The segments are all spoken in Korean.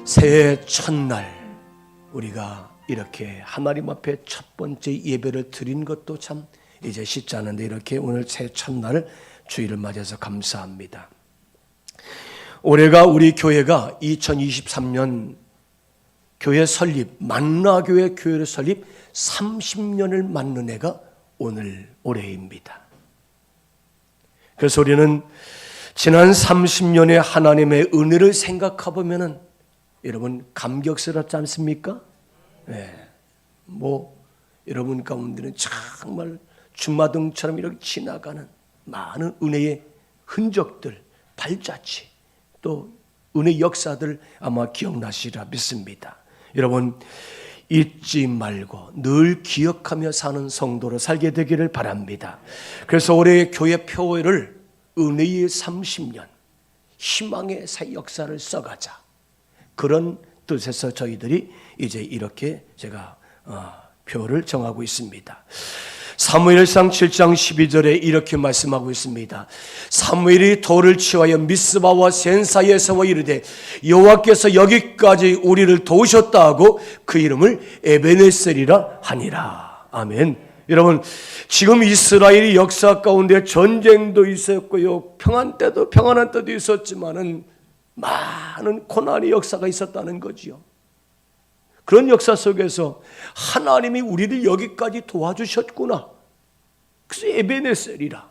새해 첫날 우리가 이렇게 하나님 앞에 첫 번째 예배를 드린 것도 참 이제 쉽지 않은데 이렇게 오늘 새해 첫날 주일을 맞아서 감사합니다. 올해가 우리 교회가 2023년 교회 설립, 만나교회 교회를 설립 30년을 맞는 해가 오늘 올해입니다. 그래서 우리는 지난 30년의 하나님의 은혜를 생각해 보면은 여러분 감격스럽지 않습니까? 네. 여러분 가운데는 정말 주마등처럼 이렇게 지나가는 많은 은혜의 흔적들, 발자취, 또 은혜 역사들 아마 기억나시리라 믿습니다. 여러분 잊지 말고 늘 기억하며 사는 성도로 살게 되기를 바랍니다. 그래서 올해 교회 표어를 은혜의 30년, 희망의 새 역사를 써가자. 그런 뜻에서 저희들이 이제 이렇게 제가 표를 정하고 있습니다. 사무엘상 7장 12절에 이렇게 말씀하고 있습니다. 사무엘이 돌을 취하여 미스바와 센 사이에 세워 이르되 여호와께서 여기까지 우리를 도우셨다 하고 그 이름을 에베네셀이라 하니라. 아멘. 여러분 지금 이스라엘이 역사 가운데 전쟁도 있었고요, 평안한 때도 있었지만은 많은 고난의 역사가 있었다는 거지요. 그런 역사 속에서 하나님이 우리를 여기까지 도와주셨구나. 그래서 에베네셀이라.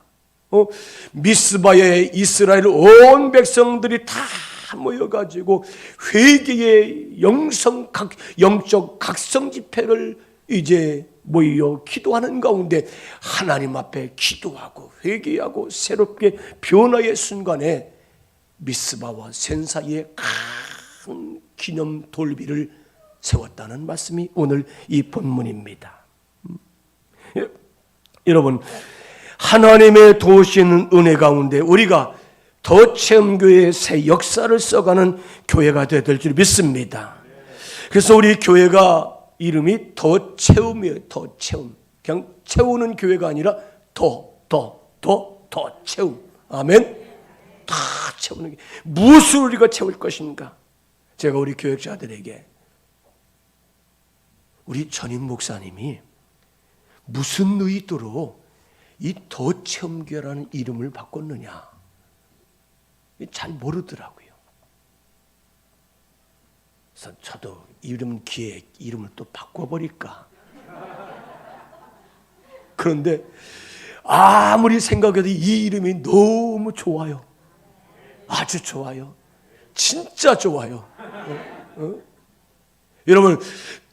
미스바에 이스라엘 온 백성들이 다 모여가지고 회개의 영적 각성 집회를 이제 모여 기도하는 가운데 하나님 앞에 기도하고 회개하고 새롭게 변화의 순간에 미스바와 센 사이에 큰 기념 돌비를 세웠다는 말씀이 오늘 이 본문입니다. 여러분 하나님의 도우시는 은혜 가운데 우리가 더 체험교회의 새 역사를 써가는 교회가 되어야 줄 믿습니다. 그래서 우리 교회가 이름이 더 채움이에요. 더 채움. 그냥 채우는 교회가 아니라 더 채움. 아멘. 다 채우는 게 무엇을 우리가 채울 것인가? 제가 우리 교역자들에게 우리 전임 목사님이 무슨 의도로 이 더 체험교회라는 이름을 바꿨느냐 잘 모르더라고요. 그래서 저도 이름은 기회 이름을 또 바꿔버릴까. 그런데 아무리 생각해도 이 이름이 너무 좋아요. 아주 좋아요. 진짜 좋아요. 여러분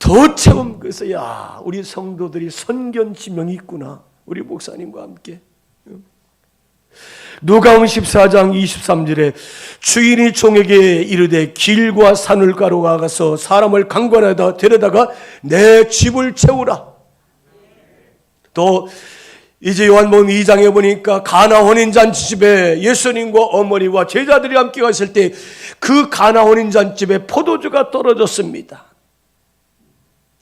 더 체험. 그래서 우리 성도들이 선견 지명이 있구나. 우리 목사님과 함께. 누가복음 14장 23절에 주인이 종에게 이르되 길과 산을 가로가서 사람을 강권하다 데려다가 내 집을 채우라. 또 이제 요한복음 2장에 보니까 가나 혼인잔치집에 예수님과 어머니와 제자들이 함께 갔을 때 그 가나 혼인잔치집에 포도주가 떨어졌습니다.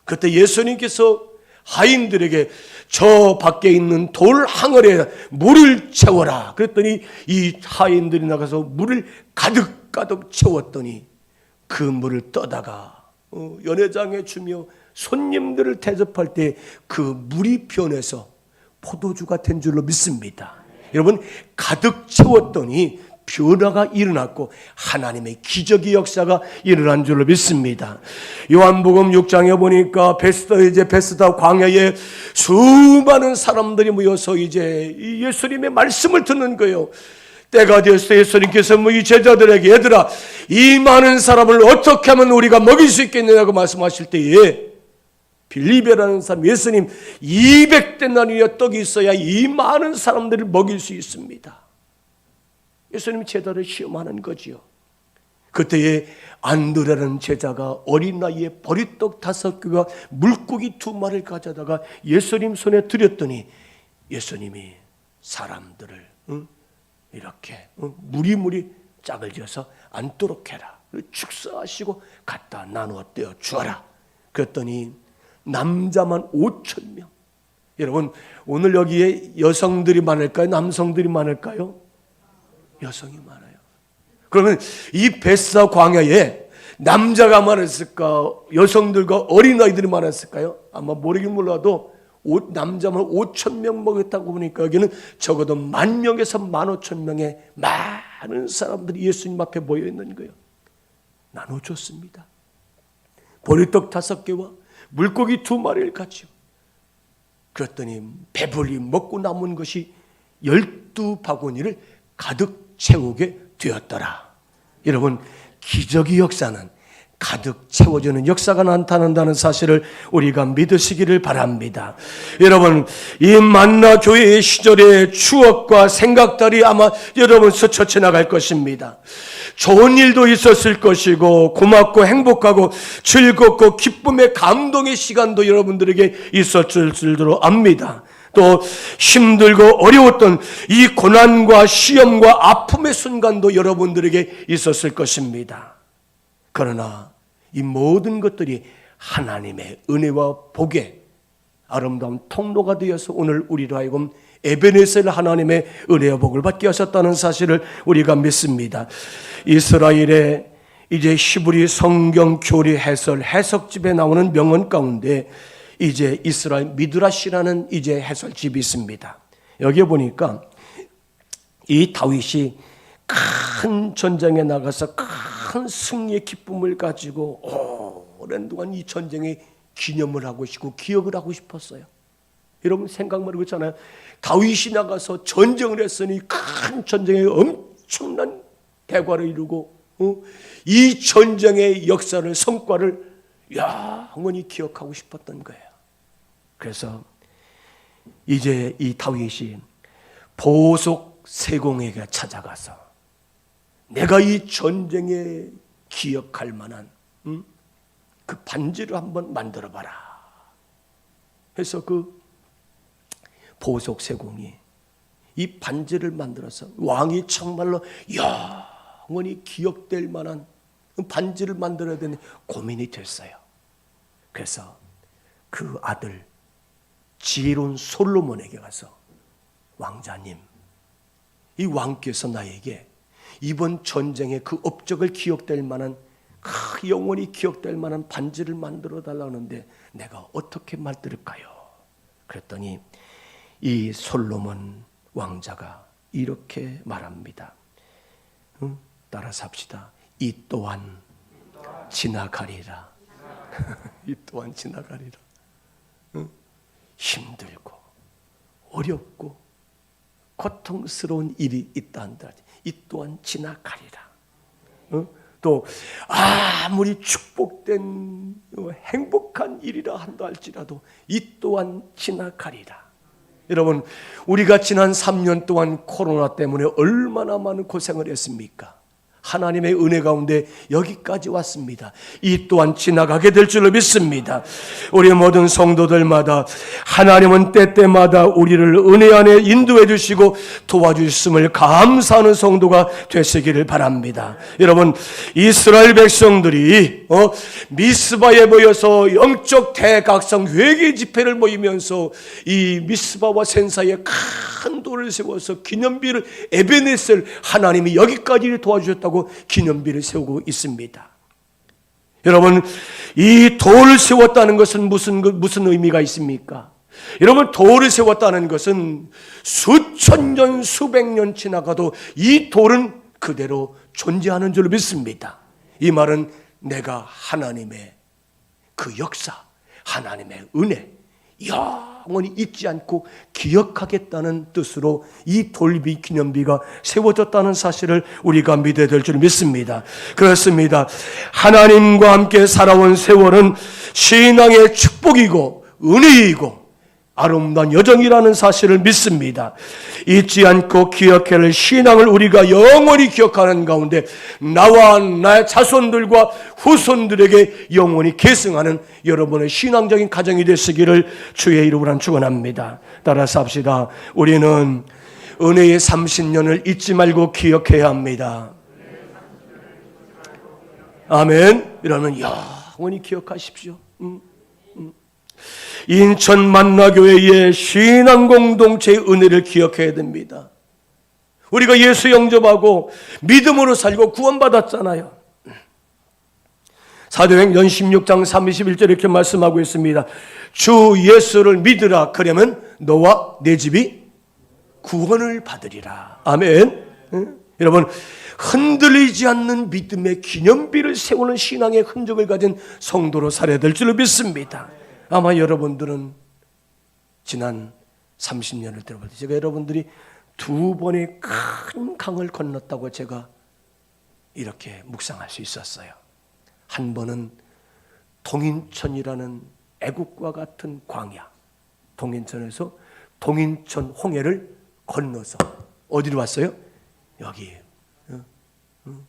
그때 예수님께서 하인들에게 저 밖에 있는 돌 항아리에 물을 채워라. 그랬더니 이 하인들이 나가서 물을 가득 채웠더니 그 물을 떠다가 연회장에 주며 손님들을 대접할 때 그 물이 변해서 포도주가 된 줄로 믿습니다. 여러분 가득 채웠더니 변화가 일어났고 하나님의 기적의 역사가 일어난 줄로 믿습니다. 요한복음 6장에 보니까 베스다 광야에 수많은 사람들이 모여서 이제 예수님의 말씀을 듣는 거예요. 때가 되었을 때 예수님께서 이 제자들에게 얘들아 이 많은 사람을 어떻게 하면 우리가 먹일 수 있겠느냐고 말씀하실 때에 빌립이라는 사람 예수님 200데나리의 떡이 있어야 이 많은 사람들을 먹일 수 있습니다. 예수님이 제자를 시험하는 거지요. 그때에 안드레라는 제자가 어린 나이에 보리떡 5개와 물고기 2마리를 가져다가 예수님 손에 드렸더니 예수님이 사람들을 이렇게 무리무리 짝을 지어서 앉도록 해라. 축사하시고 갖다 나누어 떼어 주어라. 그랬더니 남자만 5,000명. 여러분 오늘 여기에 여성들이 많을까요? 남성들이 많을까요? 여성이 많아요. 그러면 이 베스다 광야에 남자가 많았을까? 여성들과 어린아이들이 많았을까요? 아마 모르긴 몰라도 남자만 5천 명 먹였다고 보니까 여기는 적어도 10,000명에서 15,000명의 많은 사람들이 예수님 앞에 모여 있는 거예요. 나눠줬습니다. 보리떡 5개와 물고기 2마리를 가지고. 그랬더니 배불리 먹고 남은 것이 12바구니를 가득 채우게 되었더라. 여러분, 기적의 역사는 가득 채워주는 역사가 나타난다는 사실을 우리가 믿으시기를 바랍니다. 여러분, 이 만나 교회의 시절의 추억과 생각들이 아마 여러분 스쳐 지나갈 것입니다. 좋은 일도 있었을 것이고 고맙고 행복하고 즐겁고 기쁨의 감동의 시간도 여러분들에게 있었을 줄로 압니다. 또 힘들고 어려웠던 이 고난과 시험과 아픔의 순간도 여러분들에게 있었을 것입니다. 그러나 이 모든 것들이 하나님의 은혜와 복의 아름다운 통로가 되어서 오늘 우리로 하여금 에베네셀 하나님의 은혜와 복을 받게 하셨다는 사실을 우리가 믿습니다. 이스라엘의 이제 히브리 성경 교리 해석집에 나오는 명언 가운데 이제 이스라엘 미드라시라는 이제 해설집이 있습니다. 여기에 보니까 이 다윗이 큰 전쟁에 나가서 큰 승리의 기쁨을 가지고 오랜 동안 이 전쟁의 기념을 하고 싶고 기억을 하고 싶었어요. 여러분 생각만 해도 있잖아요. 다윗이 나가서 전쟁을 했으니 큰 전쟁에 엄청난 대과를 이루고 이 전쟁의 역사를 성과를 영원히 기억하고 싶었던 거예요. 그래서 이제 이 다윗이 보석 세공에게 찾아가서 내가 이 전쟁에 기억할 만한 그 반지를 한번 만들어봐라 해서 그 보석 세공이 이 반지를 만들어서 왕이 정말로 영원히 기억될 만한 반지를 만들어야 되는 고민이 됐어요. 그래서 그 아들 지혜로운 솔로몬에게 가서 왕자님, 이 왕께서 나에게 이번 전쟁의 그 업적을 기억될 만한 영원히 기억될 만한 반지를 만들어 달라는데 내가 어떻게 만들까요? 그랬더니 이 솔로몬 왕자가 이렇게 말합니다. 따라서 합시다. 이 또한 지나가리라. 이 또한 지나가리라. 힘들고 어렵고 고통스러운 일이 있다 한다. 이 또한 지나가리라. 또 아무리 축복된 행복한 일이라 한다 할지라도 이 또한 지나가리라. 여러분, 우리가 지난 3년 동안 코로나 때문에 얼마나 많은 고생을 했습니까? 하나님의 은혜 가운데 여기까지 왔습니다. 이 또한 지나가게 될 줄로 믿습니다. 우리 모든 성도들마다 하나님은 때때마다 우리를 은혜 안에 인도해 주시고 도와주셨음을 감사하는 성도가 되시기를 바랍니다. 여러분, 이스라엘 백성들이 미스바에 모여서 영적 대각성 회개 집회를 모이면서 이 미스바와 센 사이에 큰 돌을 세워서 기념비를 에베네셀 하나님이 여기까지 도와주셨다고 기념비를 세우고 있습니다. 여러분, 이 돌을 세웠다는 것은 무슨 의미가 있습니까? 여러분, 돌을 세웠다는 것은 수천 년, 수백 년 지나가도 이 돌은 그대로 존재하는 줄 믿습니다. 이 말은 내가 하나님의 그 역사, 하나님의 은혜 영원히 잊지 않고 기억하겠다는 뜻으로 이 돌비 기념비가 세워졌다는 사실을 우리가 믿어야 될 줄 믿습니다. 그렇습니다. 하나님과 함께 살아온 세월은 신앙의 축복이고 은혜이고 아름다운 여정이라는 사실을 믿습니다. 잊지 않고 기억해야 할 신앙을 우리가 영원히 기억하는 가운데 나와 나의 자손들과 후손들에게 영원히 계승하는 여러분의 신앙적인 가정이 되시기를 주의 이름으로 축원합니다. 따라서 합시다. 우리는 은혜의 30년을 잊지 말고 기억해야 합니다. 아멘. 이러면 영원히 기억하십시오. 인천 만나교회의 신앙 공동체의 은혜를 기억해야 됩니다. 우리가 예수 영접하고 믿음으로 살고 구원받았잖아요. 사도행전 16장 31절 이렇게 말씀하고 있습니다. 주 예수를 믿으라. 그러면 너와 내 집이 구원을 받으리라. 아멘. 여러분, 흔들리지 않는 믿음의 기념비를 세우는 신앙의 흔적을 가진 성도로 살아야 될 줄로 믿습니다. 아마 여러분들은 지난 30년을 들어볼 때 제가 여러분들이 두 번의 큰 강을 건넜다고 제가 이렇게 묵상할 수 있었어요. 한 번은 동인천이라는 애국과 같은 광야, 동인천에서 동인천 홍해를 건너서 어디로 왔어요? 여기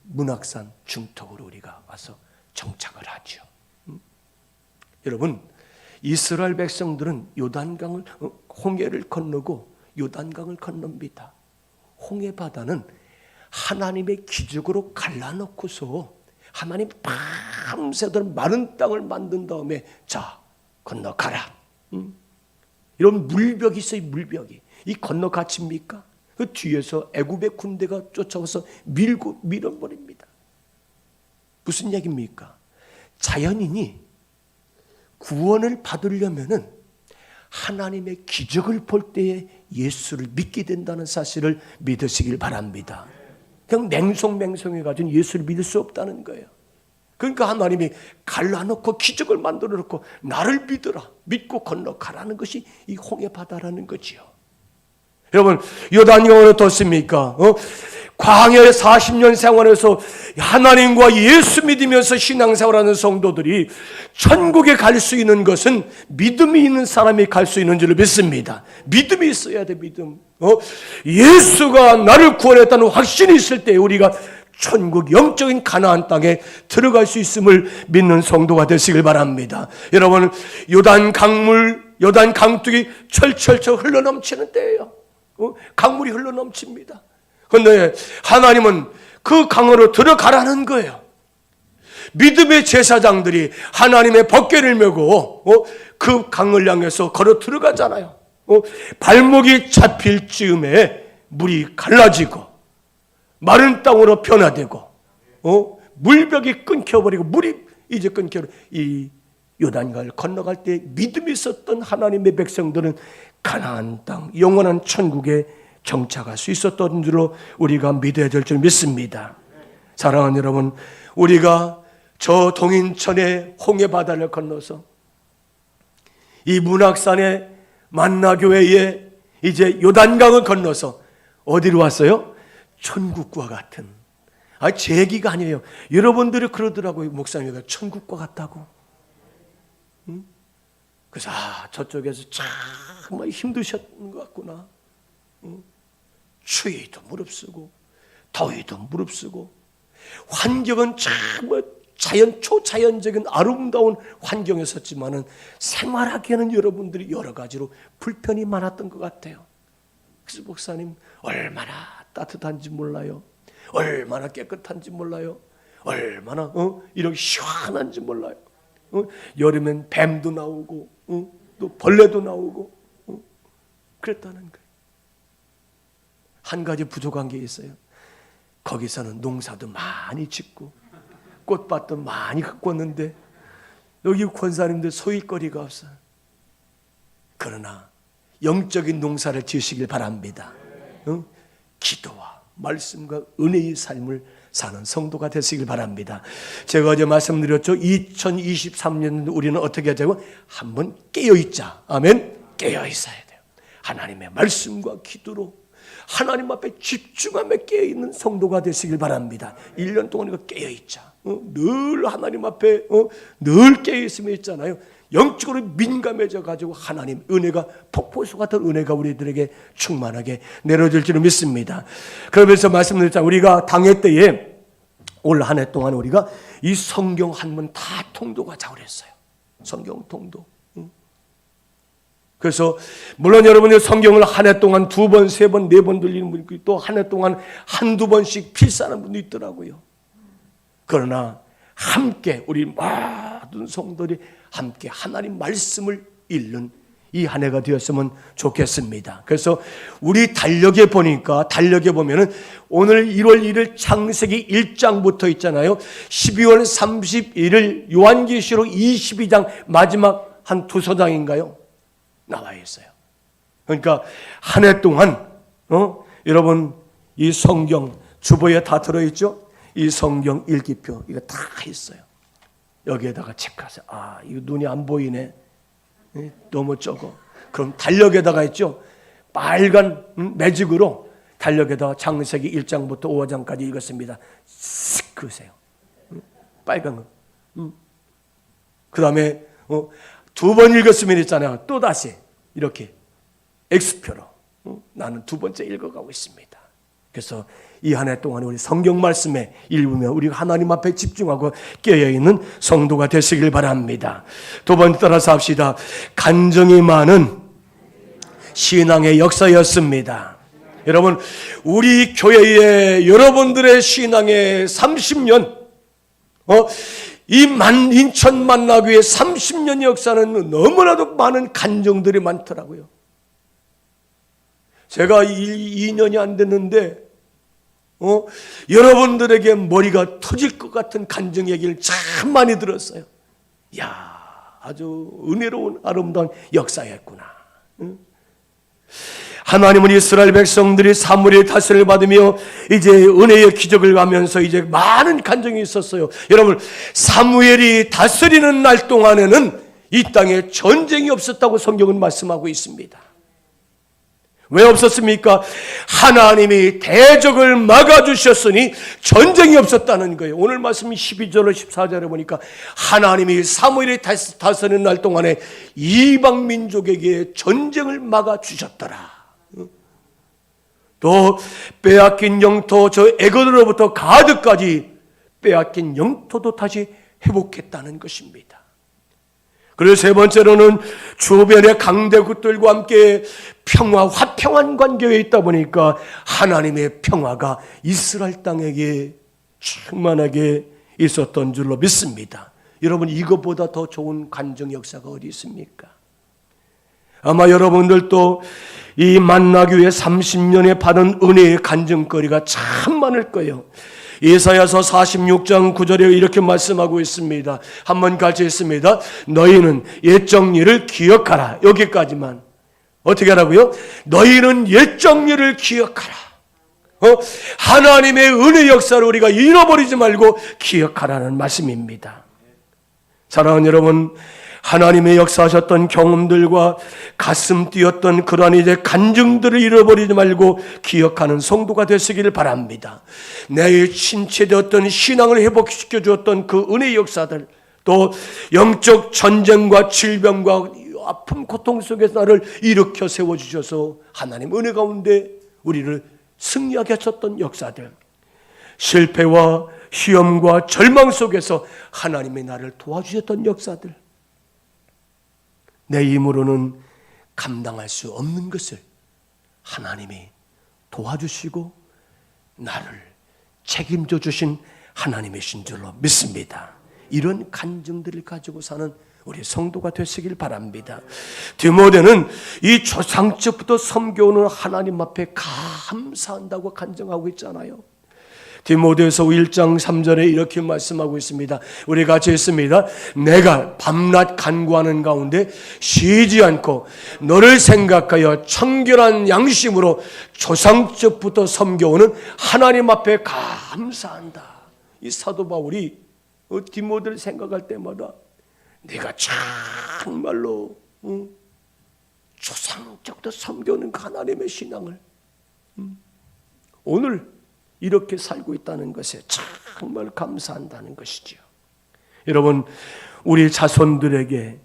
문학산 중턱으로 우리가 와서 정착을 하죠. 여러분, 이스라엘 백성들은 요단강을 홍해를 건너고 요단강을 건넙니다. 홍해 바다는 하나님의 기적으로 갈라놓고서 하나님 밤새도록 마른 땅을 만든 다음에 자 건너가라. 이런 물벽이 있어요. 물벽이. 이 건너가칩니까? 그 뒤에서 애굽의 군대가 쫓아와서 밀어버립니다. 무슨 얘기입니까? 자연인이 구원을 받으려면은 하나님의 기적을 볼 때에 예수를 믿게 된다는 사실을 믿으시길 바랍니다. 그냥 맹성해가지고 예수를 믿을 수 없다는 거예요. 그러니까 하나님이 갈라놓고 기적을 만들어 놓고 나를 믿으라, 믿고 건너가라는 것이 이 홍해 바다라는 거지요. 여러분, 요단강은 어떻습니까? 광야에 40년 생활해서 하나님과 예수 믿으면서 신앙생활하는 성도들이 천국에 갈 수 있는 것은 믿음이 있는 사람이 갈 수 있는 줄로 믿습니다. 믿음이 있어야 돼. 믿음. 예수가 나를 구원했다는 확신이 있을 때 우리가 천국 영적인 가나안 땅에 들어갈 수 있음을 믿는 성도가 되시길 바랍니다. 여러분, 요단 강둑이 철철철 흘러넘치는 때예요. 강물이 흘러넘칩니다. 그런데 하나님은 그 강으로 들어가라는 거예요. 믿음의 제사장들이 하나님의 법궤를 메고 그 강을 향해서 걸어 들어가잖아요. 발목이 잡힐 즈음에 물이 갈라지고 마른 땅으로 변화되고 물벽이 끊겨버리고 물이 이제 이 요단강을 건너갈 때 믿음이 있었던 하나님의 백성들은 가나안 땅 영원한 천국에 정착할 수 있었던 줄로 우리가 믿어야 될 줄 믿습니다. 사랑하는 여러분, 우리가 저 동인천의 홍해 바다를 건너서 이 문학산의 만나교회에 이제 요단강을 건너서 어디로 왔어요? 천국과 같은. 제 얘기가 아니에요. 여러분들이 그러더라고요. 목사님이 천국과 같다고. 그래서 저쪽에서 정말 힘드셨던 것 같구나. 추위도 무릅쓰고 더위도 무릅쓰고 환경은 정말 초자연적인 아름다운 환경에 섰지만은 생활하기에는 여러분들이 여러 가지로 불편이 많았던 것 같아요. 그래서 목사님, 얼마나 따뜻한지 몰라요. 얼마나 깨끗한지 몰라요. 얼마나 이렇게 시원한지 몰라요. 여름엔 뱀도 나오고 또 벌레도 나오고 그랬다는 거예요. 한 가지 부족한 게 있어요. 거기서는 농사도 많이 짓고 꽃밭도 많이 가꿨는데 여기 권사님들 소일거리가 없어요. 그러나 영적인 농사를 지으시길 바랍니다. 기도와 말씀과 은혜의 삶을 사는 성도가 되시길 바랍니다. 제가 어제 말씀드렸죠. 2023년 우리는 어떻게 하자고? 한번 깨어있자. 아멘. 깨어있어야 돼요. 하나님의 말씀과 기도로 하나님 앞에 집중하며 깨어있는 성도가 되시길 바랍니다. 1년 동안 이거 깨어있자. 늘 하나님 앞에 늘 깨어있으면 있잖아요. 영적으로 민감해져 가지고 하나님 은혜가 폭포수 같은 은혜가 우리들에게 충만하게 내려질 줄 믿습니다. 그러면서 말씀드렸잖아요. 우리가 당회 때에 올 한 해 동안 우리가 이 성경 한문 다 통독하자고 그랬어요. 성경 통독. 그래서 물론 여러분이 성경을 한 해 동안 2번, 3번, 4번 들리는 분이 있고 또 한 해 동안 한두 번씩 필사하는 분도 있더라고요. 그러나 함께 우리 모든 성도들이 함께 하나님 말씀을 읽는 이 한 해가 되었으면 좋겠습니다. 그래서 우리 달력에 보면은 오늘 1월 1일 창세기 1장부터 있잖아요. 12월 31일 요한계시록 22장 마지막 한 두 소장인가요? 나와 있어요. 그러니까 한 해 동안 여러분 이 성경 주보에 다 들어있죠? 이 성경 읽기표 이거 다 있어요. 여기에다가 체크하세요. 아, 이거 눈이 안 보이네. 너무 적어. 그럼 달력에다가 있죠. 빨간 매직으로 달력에다가 창세기 1장부터 5장까지 읽었습니다. 쓱 그으세요. 빨간 거. 그 다음에 두 번 읽었으면 있잖아요. 또 다시 이렇게 X표로 나는 두 번째 읽어가고 있습니다. 그래서 이 한 해 동안 우리 성경 말씀에 읽으며 우리 하나님 앞에 집중하고 깨어있는 성도가 되시길 바랍니다. 두 번째 따라서 합시다. 간증이 많은 신앙의 역사였습니다. 여러분, 우리 교회의 여러분들의 신앙의 30년, 이 인천 만나교회 30년 역사는 너무나도 많은 간증들이 많더라고요. 제가 2년이 안 됐는데 여러분들에게 머리가 터질 것 같은 간증 얘기를 참 많이 들었어요. 이야, 아주 은혜로운 아름다운 역사였구나. 하나님은 이스라엘 백성들이 사무엘의 다스림을 받으며 이제 은혜의 기적을 가면서 이제 많은 간증이 있었어요. 여러분, 사무엘이 다스리는 날 동안에는 이 땅에 전쟁이 없었다고 성경은 말씀하고 있습니다. 왜 없었습니까? 하나님이 대적을 막아주셨으니 전쟁이 없었다는 거예요. 오늘 말씀 12절로 14절에 보니까 하나님이 사무엘이 다스리는 날 동안에 이방 민족에게 전쟁을 막아주셨더라. 또 빼앗긴 영토, 저 애굽으로부터 가드까지 빼앗긴 영토도 다시 회복했다는 것입니다. 그리고 세 번째로는 주변의 강대국들과 함께 평화, 화평한 관계에 있다 보니까 하나님의 평화가 이스라엘 땅에게 충만하게 있었던 줄로 믿습니다. 여러분, 이것보다 더 좋은 간증 역사가 어디 있습니까? 아마 여러분들도 이 만나교회 30년에 받은 은혜의 간증거리가 참 많을 거예요. 예사야서 46장 9절에 이렇게 말씀하고 있습니다. 한번 같이 있습니다. 너희는 옛적 일을 기억하라. 여기까지만. 어떻게 하라고요? 너희는 옛적 일을 기억하라. 하나님의 은혜 역사를 우리가 잃어버리지 말고 기억하라는 말씀입니다. 사랑하는 여러분, 하나님의 역사하셨던 경험들과 가슴 뛰었던 그러한 이제 간증들을 잃어버리지 말고 기억하는 성도가 되시기를 바랍니다. 내 침체되었던 신앙을 회복시켜 주었던 그 은혜의 역사들, 또 영적 전쟁과 질병과 아픔 고통 속에서 나를 일으켜 세워주셔서 하나님 은혜 가운데 우리를 승리하게 하셨던 역사들, 실패와 시험과 절망 속에서 하나님의 나를 도와주셨던 역사들, 내 힘으로는 감당할 수 없는 것을 하나님이 도와주시고 나를 책임져 주신 하나님이신 줄로 믿습니다. 이런 간증들을 가지고 사는 우리 성도가 되시길 바랍니다. 디모데는 이 조상적부터 섬겨오는 하나님 앞에 감사한다고 간증하고 있잖아요. 디모데후서 1장 3절에 이렇게 말씀하고 있습니다. 우리 같이 읽습니다. 내가 밤낮 간구하는 가운데 쉬지 않고 너를 생각하여 청결한 양심으로 조상적부터 섬겨오는 하나님 앞에 감사한다. 이 사도 바울이 디모데를 생각할 때마다 내가 정말로 조상적부터 섬겨오는 그 하나님의 신앙을 오늘 이렇게 살고 있다는 것에 정말 감사한다는 것이죠. 여러분, 우리 자손들에게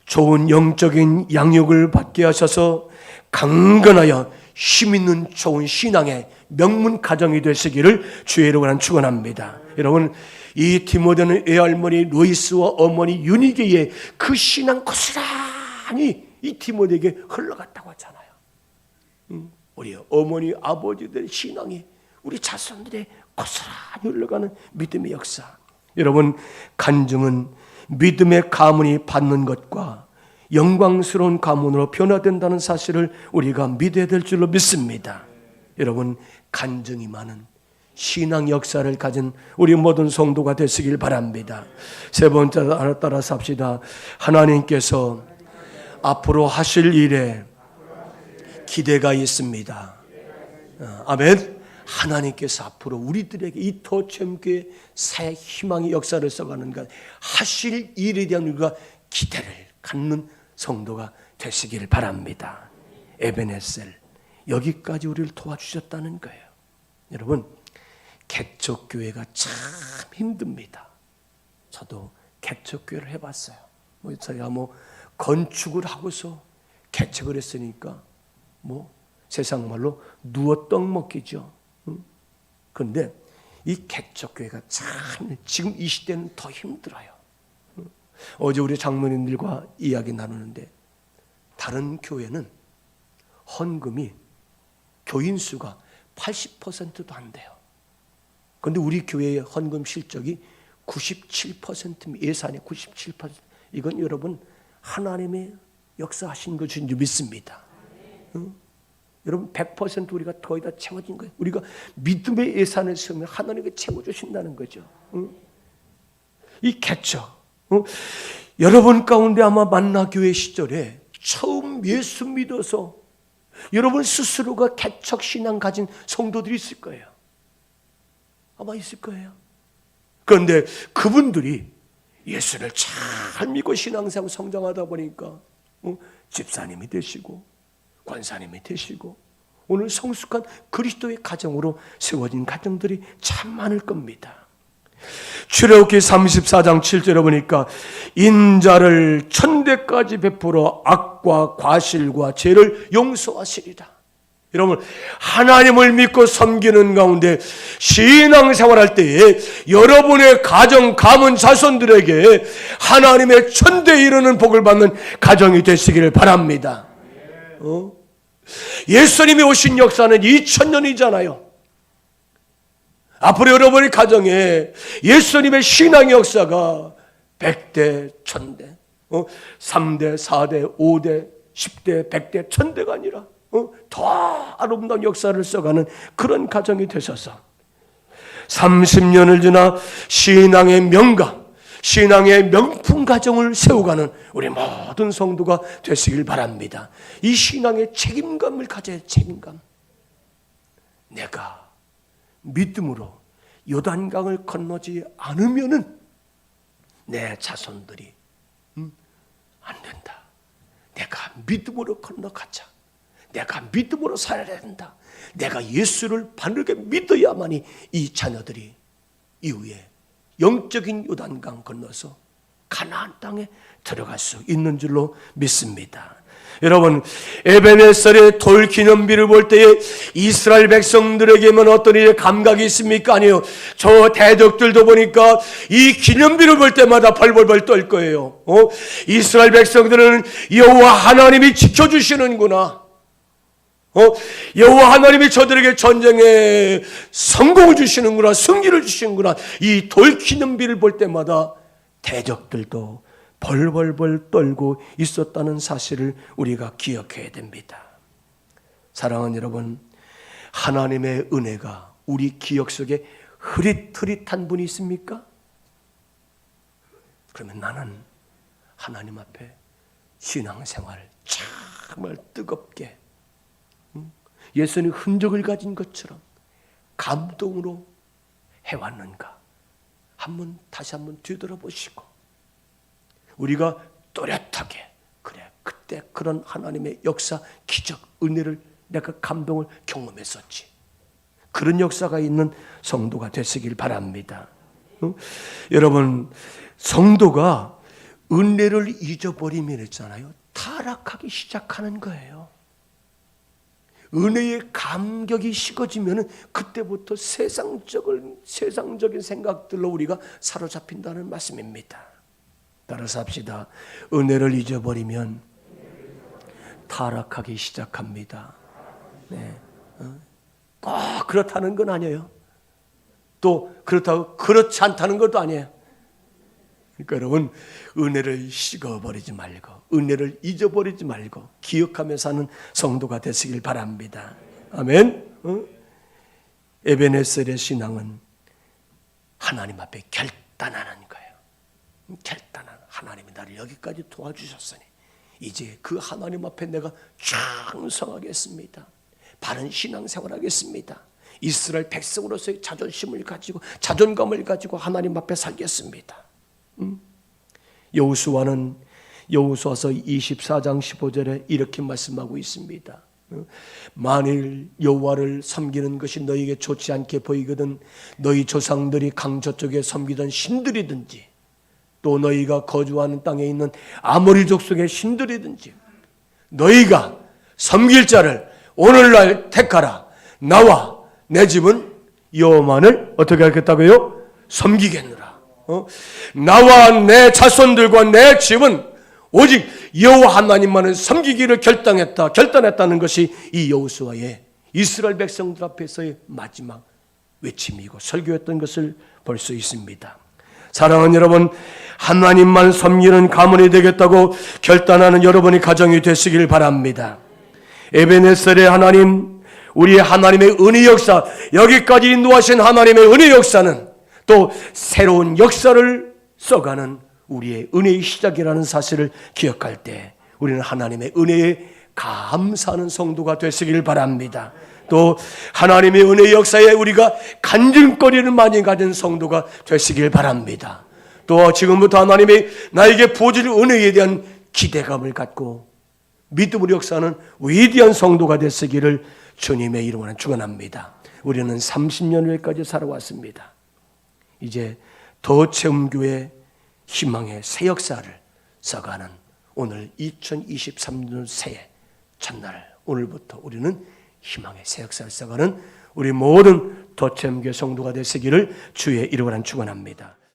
좋은 영적인 양육을 받게 하셔서 강건하여 힘있는 좋은 신앙의 명문 가정이 되시기를 주의 이름으로 축원합니다. 여러분, 이 디모데는 외할머니 루이스와 어머니 유니게의 그 신앙 고스란히 이 디모데에게 흘러갔다고 하잖아요. 우리 어머니 아버지들의 신앙이 우리 자손들의 고스란히 흘러가는 믿음의 역사. 여러분, 간증은 믿음의 가문이 받는 것과 영광스러운 가문으로 변화된다는 사실을 우리가 믿어야 될 줄로 믿습니다. 여러분, 간증이 많은 신앙 역사를 가진 우리 모든 성도가 되시길 바랍니다. 세 번째 하나 따라서 합시다. 하나님께서 앞으로 하실 일에 기대가 있습니다. 아멘. 하나님께서 앞으로 우리들에게 이 도처교회 새 희망의 역사를 써가는 것, 하실 일에 대한 우리가 기대를 갖는 성도가 되시길 바랍니다. 에베네셀, 여기까지 우리를 도와주셨다는 거예요. 여러분, 개척교회가 참 힘듭니다. 저도 개척교회를 해봤어요. 저희가 건축을 하고서 개척을 했으니까 세상 말로 누워 떡 먹기죠. 그런데 이 개척교회가 참 지금 이 시대는 더 힘들어요. 어제 우리 장로님들과 이야기 나누는데 다른 교회는 헌금이 교인 수가 80%도 안 돼요. 그런데 우리 교회의 헌금 실적이 97%, 예산의 97%. 이건 여러분 하나님의 역사하신 것인 줄 믿습니다. 여러분 100% 우리가 거의 다 채워진 거예요. 우리가 믿음의 예산을 쓰면 하나님께 채워주신다는 거죠. 이 개척, 여러분 가운데 아마 만나교회 시절에 처음 예수 믿어서 여러분 스스로가 개척 신앙 가진 성도들이 있을 거예요. 아마 있을 거예요. 그런데 그분들이 예수를 잘 믿고 신앙생활 성장하다 보니까 집사님이 되시고 권사님이 되시고 오늘 성숙한 그리스도의 가정으로 세워진 가정들이 참 많을 겁니다. 출애굽기 34장 7절에 보니까 인자를 천대까지 베풀어 악과 과실과 죄를 용서하시리라. 여러분, 하나님을 믿고 섬기는 가운데 신앙생활할 때에 여러분의 가정, 가문, 자손들에게 하나님의 천대에 이르는 복을 받는 가정이 되시기를 바랍니다. 예수님이 오신 역사는 2000년이잖아요. 앞으로 여러분의 가정에 예수님의 신앙의 역사가 100대, 1000대, 3대, 4대, 5대, 10대, 100대, 1000대가 아니라 더 아름다운 역사를 써가는 그런 가정이 되셔서 30년을 지나 신앙의 명가, 신앙의 명품 가정을 세워가는 우리 모든 성도가 되시길 바랍니다. 이 신앙의 책임감을 가져야 책임감. 내가 믿음으로 요단강을 건너지 않으면은 내 자손들이 안 된다. 내가 믿음으로 건너가자. 내가 믿음으로 살아야 된다. 내가 예수를 바르게 믿어야만이 이 자녀들이 이후에 영적인 요단강 건너서 가나안 땅에 들어갈 수 있는 줄로 믿습니다. 여러분, 에베네셀의 돌 기념비를 볼 때에 이스라엘 백성들에게만 어떤 일의 감각이 있습니까? 아니요. 저 대적들도 보니까 이 기념비를 볼 때마다 벌벌벌 떨 거예요. 이스라엘 백성들은 여호와 하나님이 지켜주시는구나. 여호와 하나님이 저들에게 전쟁에 성공을 주시는구나, 승리를 주시는구나. 이 돌 기념비를 볼 때마다 대적들도 벌벌벌 떨고 있었다는 사실을 우리가 기억해야 됩니다. 사랑하는 여러분, 하나님의 은혜가 우리 기억 속에 흐릿흐릿한 분이 있습니까? 그러면 나는 하나님 앞에 신앙생활을 정말 뜨겁게 예수님의 흔적을 가진 것처럼 감동으로 해왔는가? 다시 한번 뒤돌아보시고 우리가 또렷하게 그래, 그때 그런 하나님의 역사, 기적, 은혜를 내가 감동을 경험했었지. 그런 역사가 있는 성도가 되시길 바랍니다. 여러분, 성도가 은혜를 잊어버리면 있잖아요. 타락하기 시작하는 거예요. 은혜의 감격이 식어지면 그때부터 세상적인 생각들로 우리가 사로잡힌다는 말씀입니다. 따라서 합시다. 은혜를 잊어버리면 타락하기 시작합니다. 네. 꼭 그렇다는 건 아니에요. 또 그렇다고 그렇지 않다는 것도 아니에요. 그러니까 여러분, 은혜를 식어버리지 말고, 은혜를 잊어버리지 말고 기억하며 사는 성도가 되시길 바랍니다. 아멘. 에베네셀의 신앙은 하나님 앞에 결단하는 거예요. 결단하는, 하나님이 나를 여기까지 도와주셨으니 이제 그 하나님 앞에 내가 충성하겠습니다. 바른 신앙생활 하겠습니다. 이스라엘 백성으로서의 자존심을 가지고, 자존감을 가지고 하나님 앞에 살겠습니다. 여호수아는 여호수아서 24장 15절에 이렇게 말씀하고 있습니다. 만일 여호와를 섬기는 것이 너희에게 좋지 않게 보이거든 너희 조상들이 강 저쪽에 섬기던 신들이든지 또 너희가 거주하는 땅에 있는 아모리 족속의 신들이든지 너희가 섬길 자를 오늘날 택하라. 나와 내 집은 여호와만을 어떻게 하겠다고요? 섬기겠노라. 나와 내 자손들과 내 집은 오직 여호와 하나님만을 섬기기를 결단했다는 것이 이 여호수아의 이스라엘 백성들 앞에서의 마지막 외침이고 설교였던 것을 볼 수 있습니다. 사랑하는 여러분, 하나님만 섬기는 가문이 되겠다고 결단하는 여러분이 가정이 되시길 바랍니다. 에베네셀의 하나님, 우리 하나님의 은혜 역사, 여기까지 인도하신 하나님의 은혜 역사는 또 새로운 역사를 써가는 우리의 은혜의 시작이라는 사실을 기억할 때 우리는 하나님의 은혜에 감사하는 성도가 되시길 바랍니다. 또 하나님의 은혜의 역사에 우리가 간증거리를 많이 가진 성도가 되시길 바랍니다. 또 지금부터 하나님의 나에게 부어줄 은혜에 대한 기대감을 갖고 믿음으로 역사하는 위대한 성도가 되시기를 주님의 이름으로 축원합니다. 우리는 30년 후에까지 살아왔습니다. 이제 더체험교회 희망의 새 역사를 써가는 오늘 2023년 새해 첫날, 오늘부터 우리는 희망의 새 역사를 써가는 우리 모든 더체험교회 성도가 되시기를 주의 이름으로 축원합니다.